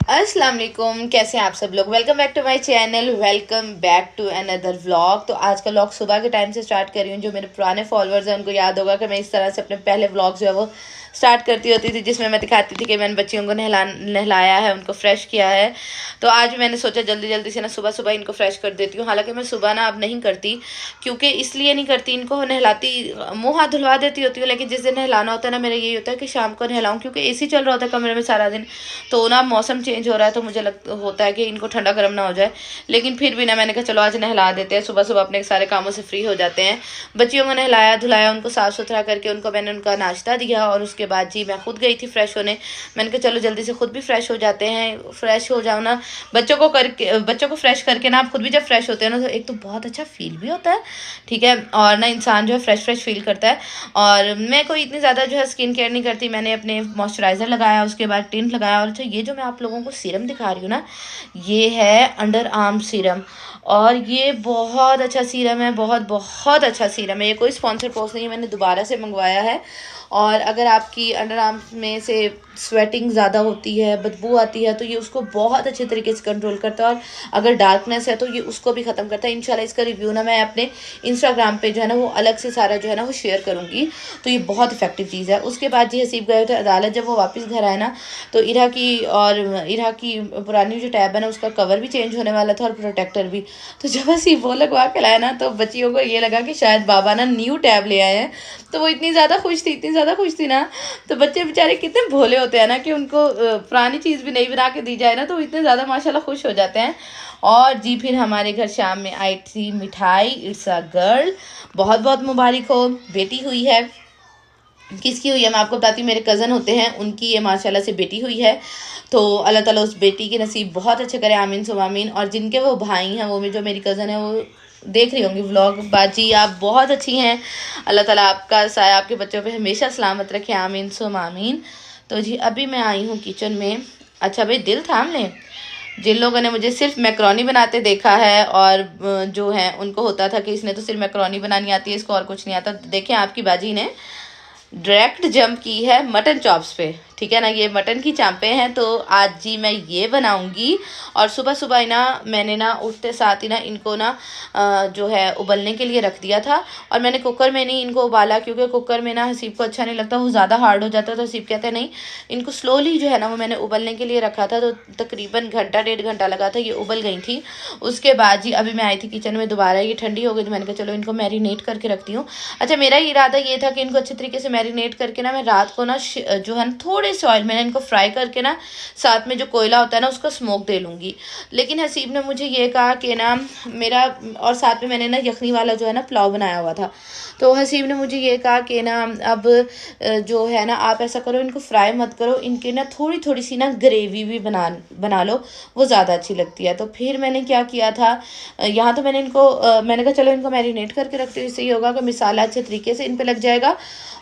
अस्सलाम वालेकुम, कैसे हैं आप सब लोग। Welcome back to my channel, welcome back to another vlog. तो आज का व्लॉग सुबह के टाइम से स्टार्ट कर रही हूँ। जो मेरे पुराने फॉलोअर्स हैं उनको याद होगा कि मैं इस तरह से अपने पहले व्लॉग जो है वो स्टार्ट करती होती थी, जिसमें मैं दिखाती थी कि मैंने बच्चियों को नहलाया है, उनको फ्रेश किया है। तो आज मैंने सोचा जल्दी जल्दी से ना सुबह सुबह इनको फ्रेश कर देती हूँ। हालांकि मैं सुबह ना अब नहीं करती, क्योंकि इसलिए नहीं करती, इनको नहलाती मुँह हाथ धुलवा देती होती हूँ, लेकिन जिस दिन नहलाना होता है ना मेरा यही होता है कि शाम को नहलाऊँ, क्योंकि एसी चल रहा होता है कमरे में सारा दिन। तो ना मौसम चेंज हो रहा है तो मुझे होता है कि इनको ठंडा गर्म ना हो जाए। लेकिन फिर भी ना मैंने कहा चलो आज नहला देते हैं, सुबह सुबह अपने सारे कामों से फ्री हो जाते हैं। बच्चियों को नहलाया धुलाया, उनको साफ़ सुथरा करके उनको मैंने उनका नाश्ता दिया, और उसके बाद जी मैं खुद गई थी फ्रेश होने। मैंने कहा चलो जल्दी से खुद भी फ्रेश हो जाते हैं, फ्रेश हो जाओ ना। बच्चों को फ्रेश करके ना आप खुद भी जब फ्रेश होते हैं ना तो एक तो बहुत अच्छा फील भी होता है, ठीक है, और ना इंसान जो है फ्रेश फ्रेश फील करता है। और मैं कोई इतनी ज़्यादा जो है स्किन केयर नहीं करती। मैंने अपने मॉइस्चराइज़र लगाया, उसके बाद टिंट लगाया। और अच्छा, ये जो मैं आप लोगों को सीरम दिखा रही हूँ ना, ये है अंडर आर्म सीरम, और ये बहुत अच्छा सीरम है, बहुत बहुत अच्छा सीरम है। ये कोई स्पॉन्सर पोस्ट नहीं है, मैंने दोबारा से मंगवाया है। और अगर आपकी अंडर आर्म में से स्वेटिंग ज़्यादा होती है, बदबू आती है, तो ये उसको बहुत अच्छे तरीके से कंट्रोल करता है। और अगर डार्कनेस है तो ये उसको भी ख़त्म करता है। इंशाल्लाह इसका रिव्यू ना मैं अपने इंस्टाग्राम पे जो है ना वो अलग से सारा जो है ना वो शेयर करूँगी। तो ये बहुत इफेक्टिव चीज़ है। उसके बाद जी हसीब गए थे अदालत। जब वो वापस घर आए ना तो इरा की पुरानी जो टैब है ना उसका कवर भी चेंज होने वाला था और प्रोटेक्टर भी। तो जब हसीब वो लगवा के लाया ना तो बच्चियों को ये लगा कि शायद बाबा ना न्यू टैब ले आए हैं। तो वो इतनी ज़्यादा खुश थी, इतनी ज़्यादा खुश थी ना। तो बच्चे बेचारे कितने भोले होते हैं ना कि उनको पुरानी चीज़ भी नई बना के दी जाए ना तो इतने ज़्यादा माशाल्लाह खुश हो जाते हैं। और जी फिर हमारे घर शाम में आई थी मिठाई। इट्स अ गर्ल, बहुत बहुत मुबारक हो, बेटी हुई है। किसकी हुई है मैं आपको बताती हूँ, मेरे कज़न होते हैं उनकी ये माशाल्लाह से बेटी हुई है। तो अल्लाह ताला उस बेटी के नसीब बहुत अच्छे करे, आमीन सुम आमीन। और जिनके वो भाई हैं, वो जो मेरी कज़न है वो देख रही होंगी व्लॉग। बाजी आप बहुत अच्छी हैं, अल्लाह ताला आपका साया आपके बच्चों पे हमेशा सलामत रखे, आमीन सुम आमीन। तो जी अभी मैं आई हूँ किचन में। अच्छा भाई दिल थाम लें, जिन लोगों ने मुझे सिर्फ मैक्रोनी बनाते देखा है और जो है उनको होता था कि इसने तो सिर्फ मैक्रोनी बनानी आती है, इसको और कुछ नहीं आता, देखें आपकी बाजी ने डायरेक्ट जंप की है मटन चॉप्स पे, ठीक है ना। ये मटन की चांपे हैं, तो आज जी मैं ये बनाऊंगी। और सुबह सुबह ना मैंने ना उठते साथ ही ना इनको ना जो है उबलने के लिए रख दिया था। और मैंने कुकर में नहीं इनको उबाला, क्योंकि कुकर में ना हसीब को अच्छा नहीं लगता, वो ज़्यादा हार्ड हो जाता है। तो हसीब कहते हैं नहीं, इनको स्लोली जो है ना वो मैंने उबलने के लिए रखा था। तो तकरीबन घंटा 1.5 घंटा लगा था, ये उबल गई थी। उसके बाद जी अभी मैं आई थी किचन में दोबारा, ये ठंडी हो गई तो मैंने कहा चलो इनको मैरिनेट करके रखती हूँ। अच्छा, मेरा इरादा ये था कि इनको अच्छे तरीके से मैरिनेट करके ना मैं रात को ना जो है ना थोड़े से ऑयल में इनको फ्राई करके ना साथ में जो कोयला होता है ना उसका स्मोक दे लूँगी। लेकिन हसीब ने मुझे ये कहा कि ना मेरा, और साथ में मैंने ना यखनी वाला जो है ना पुलाव बनाया हुआ था। तो हसीब ने मुझे ये कहा कि ना अब जो है ना आप ऐसा करो, इनको फ्राई मत करो, इनके ना थोड़ी थोड़ी सी ना ग्रेवी भी बना लो, वो ज़्यादा अच्छी लगती है। तो फिर मैंने क्या किया था, यहाँ तो मैंने इनको मैंने कहा चलो इनको मैरिनेट करके रखते हो, इससे ये होगा कि मसाला अच्छे तरीके से इन पे लग जाएगा।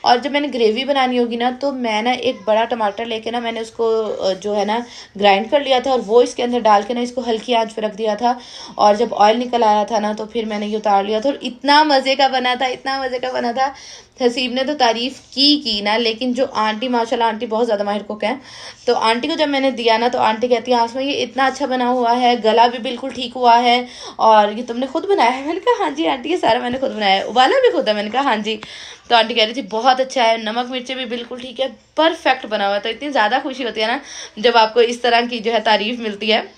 और जब मैंने ग्रेवी बनानी होगी ना तो मैं ना एक बड़ा टमाटर लेके ना मैंने उसको जो है ना ग्राइंड कर लिया था, और वो इसके अंदर डाल के ना इसको हल्की आंच पे रख दिया था। और जब ऑयल निकल आया था ना तो फिर मैंने ये उतार लिया था, और इतना मज़े का बना था, इतना मज़े का बना था। हसीब ने तो तारीफ़ की ना, लेकिन जो आंटी माशाल्लाह, आंटी बहुत ज़्यादा माहिर कुक हैं। तो आंटी को जब मैंने दिया ना तो आंटी कहती है आसमा ये इतना अच्छा बना हुआ है, गला भी बिल्कुल ठीक हुआ है, और ये तुमने खुद बनाया है। मैंने कहा हाँ जी आंटी, ये सारा मैंने खुद बनाया है, उबाला भी खुद है। मैंने कहा हाँ जी। तो आंटी कह रही थी बहुत अच्छा है, नमक मिर्ची भी बिल्कुल ठीक है, परफेक्ट बना हुआ। तो इतनी ज़्यादा खुशी होती है ना जब आपको इस तरह की जो है तारीफ़ मिलती है।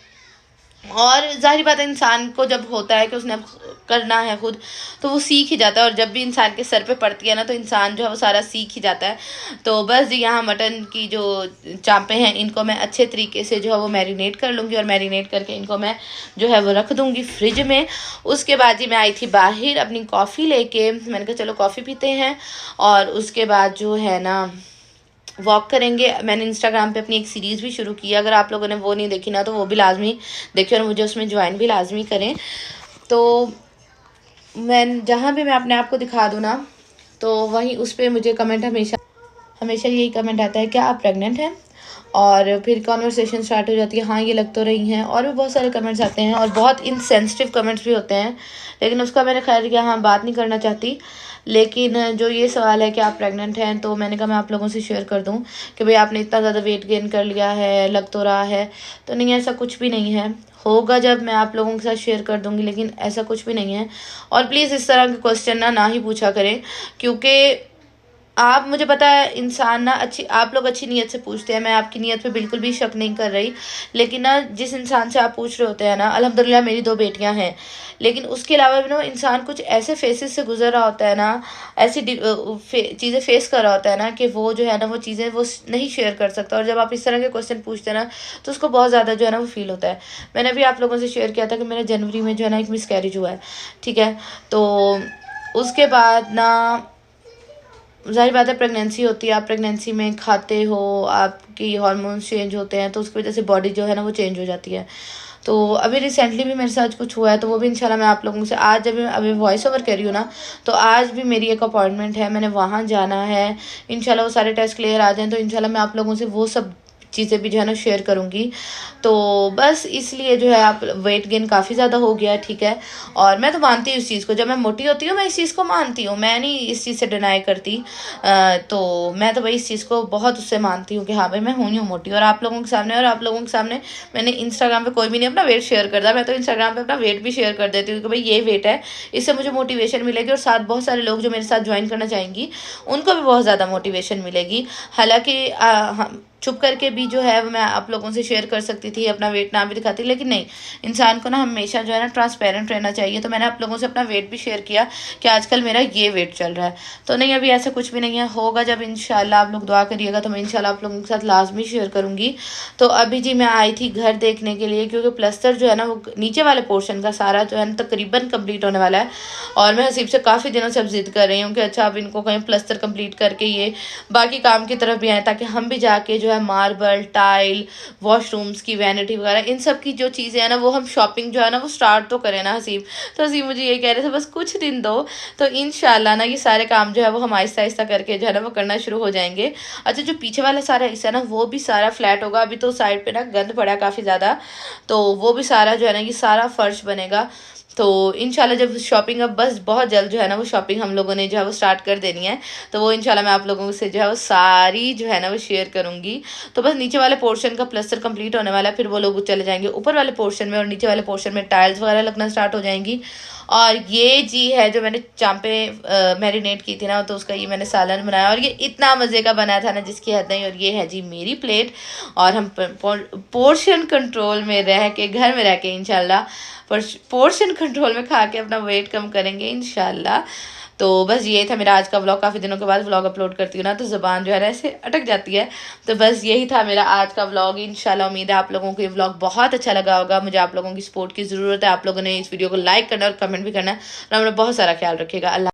और जाहिर बात है इंसान को जब होता है कि उसने अब करना है खुद, तो वो सीख ही जाता है। और जब भी इंसान के सर पे पड़ती है ना तो इंसान जो है वो सारा सीख ही जाता है। तो बस जी यहाँ मटन की जो चांपे हैं इनको मैं अच्छे तरीके से जो है वो मैरिनेट कर लूँगी, और मैरिनेट करके इनको मैं जो है वो रख दूँगी फ्रिज में। उसके बाद जी मैं आई थी बाहर अपनी कॉफ़ी लेके, मैंने कहा चलो कॉफ़ी पीते हैं, और उसके बाद जो है ना वॉक करेंगे। मैंने इंस्टाग्राम पे अपनी एक सीरीज़ भी शुरू की है, अगर आप लोगों ने वो नहीं देखी ना तो वो भी लाजमी देखें और मुझे उसमें ज्वाइन भी लाजमी करें। तो मैं जहाँ भी मैं अपने आप को दिखा दूँ ना तो वहीं उस पर मुझे कमेंट हमेशा हमेशा यही कमेंट आता है क्या आप प्रेग्नेंट हैं। और फिर कॉन्वर्सेशन स्टार्ट हो जाती है, हाँ ये लग तो रही हैं, और भी बहुत सारे कमेंट्स आते हैं और बहुत इनसेंसिटिव कमेंट्स भी होते हैं, लेकिन उसका मैंने खैर किया हाँ बात नहीं करना चाहती। लेकिन जो ये सवाल है कि आप प्रेग्नेंट हैं, तो मैंने कहा मैं आप लोगों से शेयर कर दूं कि भाई आपने इतना ज़्यादा वेट गेन कर लिया है, लग तो रहा है। तो नहीं, ऐसा कुछ भी नहीं है, होगा जब मैं आप लोगों के साथ शेयर कर दूंगी, लेकिन ऐसा कुछ भी नहीं है। और प्लीज़ इस तरह के क्वेश्चन ना ही पूछा करें, क्योंकि आप, मुझे पता है इंसान ना आप लोग अच्छी नीयत से पूछते हैं, मैं आपकी नीयत पे बिल्कुल भी शक नहीं कर रही, लेकिन ना जिस इंसान से आप पूछ रहे होते हैं ना, अल्हम्दुलिल्लाह मेरी 2 बेटियां हैं, लेकिन उसके अलावा भी ना इंसान कुछ ऐसे फेसेस से गुजर रहा होता है ना, ऐसी चीज़ें फेस कर रहा होता है ना, कि वो जो है ना वो चीज़ें वो नहीं शेयर कर सकता। और जब आप इस तरह के क्वेश्चन पूछते हैं ना, तो उसको बहुत ज़्यादा जो है ना वो फील होता है। मैंने भी आप लोगों से शेयर किया था कि मेरा जनवरी में जो है ना एक मिसकैरेज हुआ है, ठीक है। तो उसके बाद ना ज़ाहिर बात है प्रेगनेंसी होती है, आप प्रेगनेंसी में खाते हो, आपकी हार्मोन्स चेंज होते हैं, तो उसकी वजह से बॉडी जो है ना वो चेंज हो जाती है। तो अभी रिसेंटली भी मेरे साथ कुछ हुआ है, तो वो भी इंशाल्लाह मैं आप लोगों से आज, जब अभी वॉइस ओवर कर रही हूँ ना, तो आज भी मेरी एक अपॉइंटमेंट है, मैंने वहाँ जाना है। इंशाल्लाह वो सारे टेस्ट क्लियर आ जाएँ तो इंशाल्लाह मैं आप लोगों से वो सब चीज़ें भी जो है ना शेयर करूँगी। तो बस इसलिए जो है आप वेट गेन काफ़ी ज़्यादा हो गया है, ठीक है। और मैं तो मानती हूँ इस चीज़ को, जब मैं मोटी होती हूँ मैं इस चीज़ को मानती हूँ, मैं नहीं इस चीज़ से डिनाई करती। तो मैं तो भाई इस चीज़ को बहुत उससे मानती हूँ कि हाँ भाई मैं हुई हूँ मोटी। और आप लोगों के सामने, मैंने इंस्टाग्राम पे कोई भी नहीं अपना वेट शेयर करता, मैं तो इंस्टाग्राम पे अपना वेट भी शेयर कर देती हूँ कि भाई ये वेट है, इससे मुझे मोटिवेशन मिलेगी, और साथ बहुत सारे लोग जो मेरे साथ ज्वाइन करना चाहेंगी उनको भी बहुत ज़्यादा मोटिवेशन मिलेगी। हालांकि छुप करके भी जो है मैं आप लोगों से शेयर कर सकती थी, अपना वेट ना भी दिखाती, लेकिन नहीं, इंसान को ना हमेशा जो है ना ट्रांसपेरेंट रहना चाहिए। तो मैंने आप लोगों से अपना वेट भी शेयर किया कि आजकल मेरा ये वेट चल रहा है। तो नहीं, अभी ऐसा कुछ भी नहीं है, होगा जब इंशाल्लाह, आप लोग दुआ करिएगा, तो मैं इंशाल्लाह आप लोगों के साथ लाजमी शेयर करूँगी। तो अभी जी मैं आई थी घर देखने के लिए, क्योंकि प्लस्तर जो है ना वो नीचे वाले पोर्शन का सारा जो है ना तकरीबन कंप्लीट होने वाला है। और मैं हसीब से काफ़ी दिनों से अब जिद कर रही हूँ कि अच्छा अब इनको कहीं प्लस्तर कंप्लीट करके ये बाकी काम की तरफ भी आए, ताकि हम भी जाके जो है मार्बल, टाइल, वॉशरूम्स की वैनिटी वगैरह, इन सब की जो चीज़ें हैं ना, वो हम शॉपिंग जो है ना वो स्टार्ट तो करें ना हसीब। तो हसीब मुझे ये कह रहे थे बस कुछ दिन दो, तो इंशाल्लाह ना ये सारे काम जो है वो हम आहिस्ता आहिस्ता करके जो है ना वो करना शुरू हो जाएंगे। अच्छा, जो पीछे वाला सारा हिस्सा है ना वो भी सारा फ्लैट होगा। अभी तो साइड पे ना गंद पड़ा है काफ़ी ज़्यादा, तो वो भी सारा जो है ना ये सारा फर्श बनेगा। तो इंशाल्लाह जब शॉपिंग, अब बस बहुत जल्द जो है ना वो शॉपिंग हम लोगों ने जो है वो स्टार्ट कर देनी है, तो वो इंशाल्लाह मैं आप लोगों से जो है वो सारी जो है ना वो शेयर करूँगी। तो बस नीचे वाले पोर्शन का प्लस्तर कंप्लीट होने वाला है, फिर वो लोग चले जाएंगे ऊपर वाले पोर्शन में, और नीचे वाले पोर्शन में टाइल्स वगैरह लगना स्टार्ट हो जाएंगी। और ये जी है जो मैंने चांपे मैरिनेट की थी ना, तो उसका ये मैंने सालन बनाया, और ये इतना मज़े का बनाया था ना जिसकी हद नहीं। और ये है जी मेरी प्लेट, और हम पोर्शन कंट्रोल में रह के, घर में रह के इंशाल्लाह पोर्शन कंट्रोल में खा के अपना वेट कम करेंगे इंशाल्लाह। तो बस ये था मेरा आज का व्लॉग। काफ़ी दिनों के बाद व्लॉग अपलोड करती हूँ ना, तो ज़ुबान जो है ना ऐसे अटक जाती है। तो बस यही था मेरा आज का व्लॉग। इंशाल्लाह उम्मीद है आप लोगों को ये व्लॉग बहुत अच्छा लगा होगा। मुझे आप लोगों की सपोर्ट की ज़रूरत है। आप लोगों ने इस वीडियो को लाइक करना और कमेंट भी करना, और अपना बहुत सारा ख्याल रखिएगा। अल्लाह।